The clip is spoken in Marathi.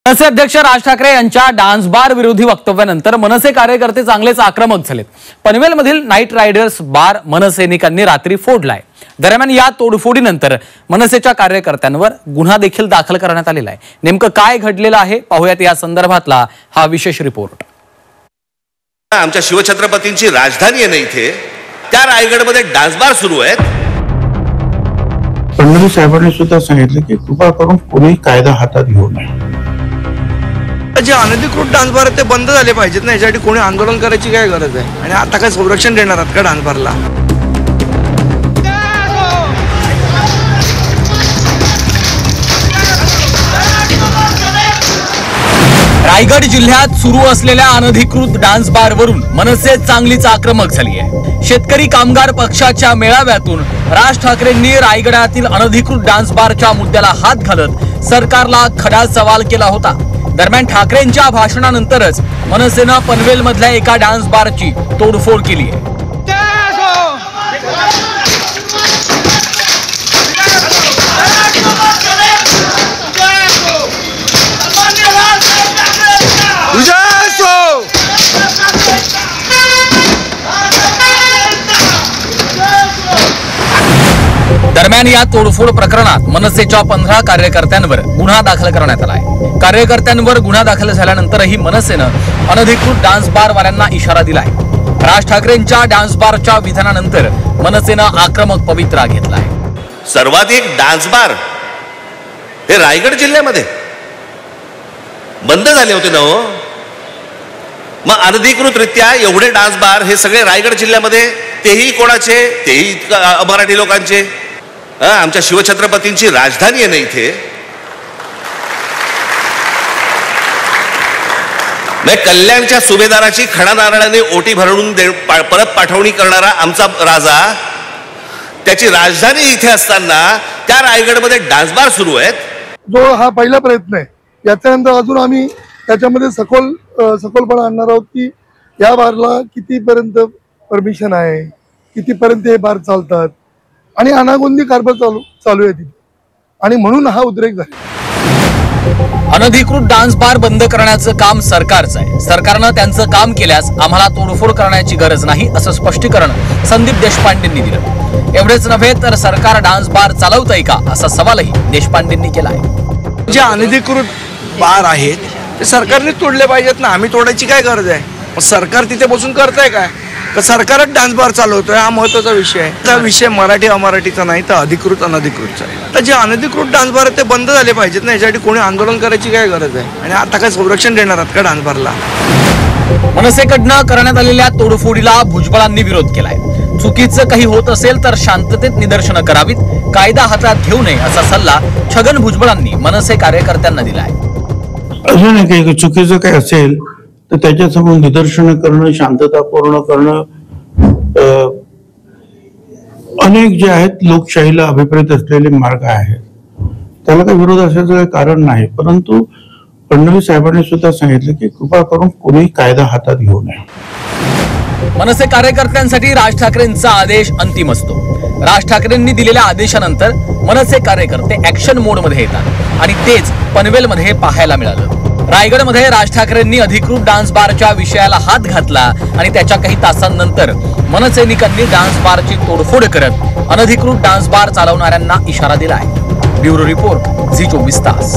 मनसे अध्यक्ष राज ठाकरे यांच्या डान्स बार विरोधी वक्तव्यानंतर मनसे कार्यकर्ते चांगलेच आक्रमक झालेत। पनवेलमधील नाईट रायडर्स बार मनसैनिकांनी रात्री फोडलाय। दरम्यान या तोडफोडीनंतर मनसेच्या कार्यकर्त्यांवर गुन्हा देखील दाखल करण्यात आलेला आहे। नेमकं काय घडलेलं आहे पाहूयात या संदर्भातला हा विशेष रिपोर्ट। आमच्या शिवछत्रपतींची राजधानी आहे ना इथे, त्या रायगडमध्ये डान्स बार सुरू आहेत। फडणवीस साहेबांनी सुद्धा सांगितलं की कृपा करून कोणी कायदा हातात घेऊ नये। जे अनधिकृत डान्स बार ते बंद झाले पाहिजेत ना, यासाठी कोणी आंदोलन करायची काय गरज आहे? आणि आता काय संरक्षण देणार आहात का डान्स बारला? रायगड जिल्ह्यात सुरू असलेल्या अनधिकृत डान्स बारवरून मनसे चांगलीच आक्रमक झाली आहे। शेतकरी कामगार पक्षाच्या मेळाव्यातून राज ठाकरेंनी रायगडातील अनधिकृत डान्स बारच्या मुद्द्याला हात घालत सरकारला खडा सवाल केला होता। दरम्यान ठाकरेंच्या भाषणानंतरच मनसेनं पनवेलमधल्या एका डान्स बारची तोडफोड केली आहे। दरम्यान या तोडफोड प्रकरणात मनसेच्या 15 कार्यकर्त्यांवर गुन्हा दाखल करण्यात आला आहे। कार्यकर्त्यांवर गुन्हा दाखल झाल्यानंतरही मनसेनं अनधिकृत डान्स बार वाल्यांना इशारा दिलाय। राज ठाकरेंच्या डान्स बारच्या विधानानंतर मनसेनं आक्रमक पवित्रा घेतलाय। सर्वाधिक डान्स बार हे रायगड जिल्ह्यामध्ये बंद झाले होते ना हो। मग अनधिकृतरित्या एवढे डान्स बार हे सगळे रायगड जिल्ह्यामध्ये, तेही कोणाचे? तेही मराठी लोकांचे। आमच्या शिवछत्रपतींची राजधानी आहे ना इथे, कल्याणच्या सुभेदाराची खडा नारळाने ओटी भरून परत पाठवणी करणारा आमचा राजा, त्याची राजधानी इथे असताना त्या रायगडमध्ये डान्स बार सुरू आहेत। जो हा पहिला प्रयत्न आहे, याच्यानंतर अजून आम्ही त्याच्यामध्ये सखोलपणा आणणार आहोत की या बारला कितीपर्यंत परमिशन आहे, कितीपर्यंत हे बार चालतात आणि अनागोंदी कारभार चालू आहे तिथे, आणि म्हणून हा उद्रेक झाला। अनधिकृत डान्स बार बंद करण्याचं काम सरकारचं आहे। सरकारनं त्यांचं काम केल्यास आम्हाला तोडफोड करण्याची गरज नाही, असं स्पष्टीकरण संदीप देशपांडेंनी दिलं। एवढेच नव्हे तर सरकार डान्स बार चालवतंय का असा सवालही देशपांडेंनी केला आहे। जे अनधिकृत बार आहेत ते सरकारने तोडले पाहिजेत ना, आम्ही तोडायची काय गरज आहे? सरकार तिथे बसून करताय काय? तर सरकारच डान्स बार चालवतोय, हा महत्वाचा विषय आहे। हा विषय मराठी अमराठीचा नाही, तर अधिकृत अनधिकृतचा आहे। तर जे अनधिकृत डान्स बार ते बंद झाले पाहिजेत ना, यासाठी कोणी आंदोलन करायची काय गरज आहे? आणि आता काय संरक्षण देणार आहात का डान्स बारला? मनसेकडनं करण्यात आलेल्या तोडफोडीला भुजबळांनी विरोध केलाय। चुकीचं काही होत असेल तर शांततेत निदर्शनं करावीत, कायदा हातात घेऊ नये असा सल्ला छगन भुजबळांनी मनसे कार्यकर्त्यांना दिलाय। असं नाही काही चुकीचं काय असेल तर त्याच्यासमोर निदर्शनं करणं, शांततापूर्ण करणं, अनेक जे आहेत लोकशाहीला अभिप्रेत असलेले मार्ग आहेत, त्याला काही विरोध असण्याचं काही कारण नाही। परंतु फडणवीस साहेबांनी सुद्धा सांगितलं की कृपा करून कोणी कायदा हातात घेऊ नये। मनसे कार्यकर्त्यांसाठी राज ठाकरेंचा आदेश अंतिम असतो। राज ठाकरेंनी दिलेल्या आदेशानंतर मनसे कार्यकर्ते ऍक्शन मोड मध्ये येतात आणि तेच पनवेलमध्ये पाहायला मिळालं। रायगडमध्ये राज ठाकरेंनी अधिकृत डान्स बारच्या विषयाला हात घातला आणि त्याच्या काही तासांनंतर मनसैनिकांनी डान्स बारची तोडफोड करत अनधिकृत डान्स बार चालवणाऱ्यांना इशारा दिलाय। ब्युरो रिपोर्ट, झी 24 तास।